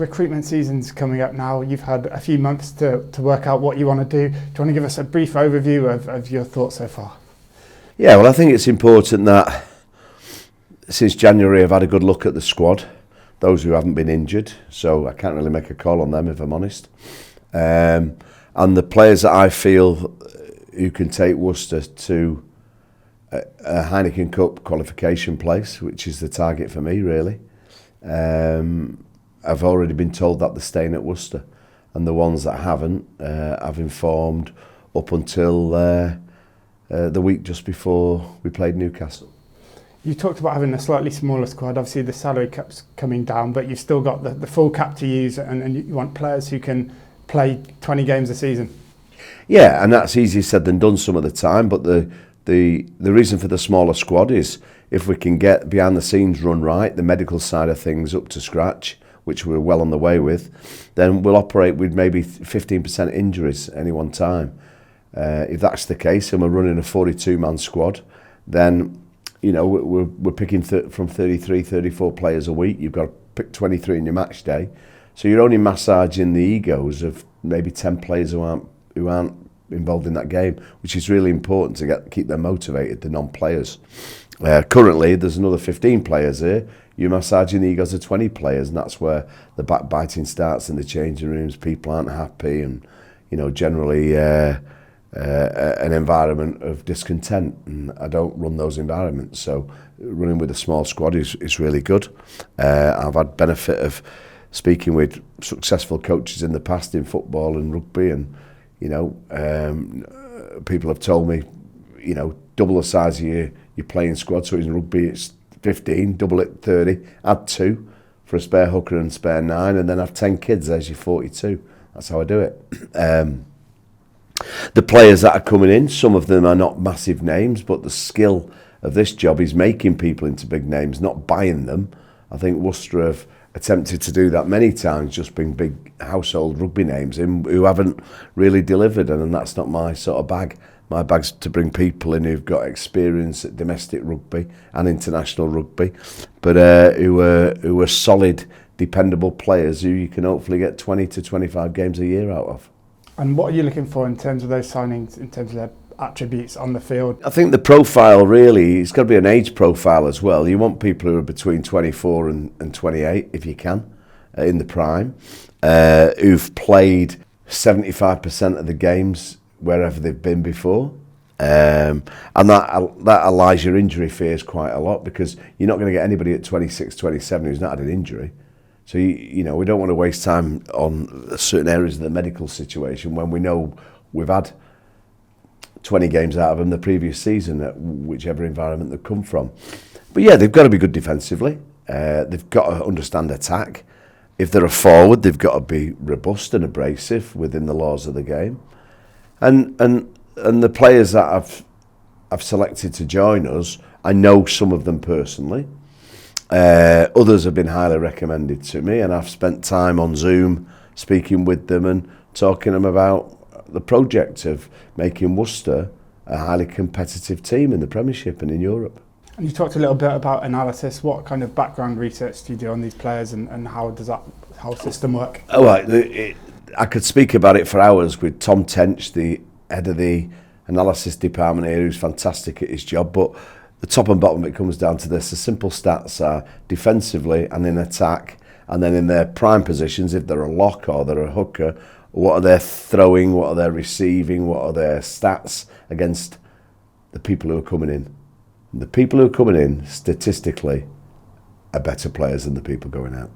Recruitment season's coming up now. You've had a few months to work out what you want to do. Do you want to give us a brief overview of your thoughts so far? Yeah, well, I think it's important that since January I've had a good look at the squad, those who haven't been injured, so I can't really make a call on them if I'm honest. And the players that I feel who can take Worcester to a Heineken Cup qualification place, which is the target for me really. I've already been told that they're staying at Worcester, and the ones that haven't, I've informed up until the week just before we played Newcastle. You talked about having a slightly smaller squad. Obviously the salary cap's coming down, but you've still got the full cap to use, and you want players who can play 20 games a season. Yeah, and that's easier said than done some of the time, but the reason for the smaller squad is if we can get behind the scenes run right, the medical side of things up to scratch, which we're well on the way with, then we'll operate with maybe 15% injuries any one time. If that's the case and we're running a 42-man squad, then you know we're picking from 33, 34 players a week. You've got to pick 23 in your match day, so you're only massaging the egos of maybe 10 players who aren't involved in that game, which is really important to keep them motivated, the non-players. Currently, there's another 15 players here. You're massaging the egos of 20 players, and that's where the backbiting starts in the changing rooms. People aren't happy, and generally an environment of discontent. And I don't run those environments, so running with a small squad is really good. I've had benefit of speaking with successful coaches in the past in football and rugby, and people have told me, double the size of your playing squad. So in rugby it's 15, double it 30, add 2 for a spare hooker and spare 9, and then have 10 kids, there's your 42. That's how I do it. The players that are coming in, some of them are not massive names, but the skill of this job is making people into big names, not buying them. I think Worcester have attempted to do that many times, just bring big household rugby names in who haven't really delivered, and that's not my sort of bag. My bag's to bring people in who've got experience at domestic rugby and international rugby, but who are solid, dependable players who you can hopefully get 20 to 25 games a year out of. And what are you looking for in terms of those signings, in terms of their attributes on the field? I think the profile really, it's got to be an age profile as well. You want people who are between 24 and 28, if you can, in the prime, who've played 75% of the games wherever they've been before. And that allies your injury fears quite a lot, because you're not going to get anybody at 26, 27 who's not had an injury. So, we don't want to waste time on certain areas of the medical situation when we know we've had 20 games out of them the previous season at whichever environment they've come from. But yeah, they've got to be good defensively. They've got to understand attack. If they're a forward, they've got to be robust and abrasive within the laws of the game. And the players that I've selected to join us, I know some of them personally. Others have been highly recommended to me, and I've spent time on Zoom speaking with them and talking to them about the project of making Worcester a highly competitive team in the Premiership and in Europe. And you talked a little bit about analysis. What kind of background research do you do on these players, and how does that whole system work? Oh, right. I could speak about it for hours with Tom Tench, the head of the analysis department here, who's fantastic at his job, but the top and bottom of it comes down to this. The simple stats are defensively and in attack, and then in their prime positions, if they're a lock or they're a hooker, what are they throwing, what are they receiving, what are their stats against the people who are coming in. The people who are coming in, statistically, are better players than the people going out.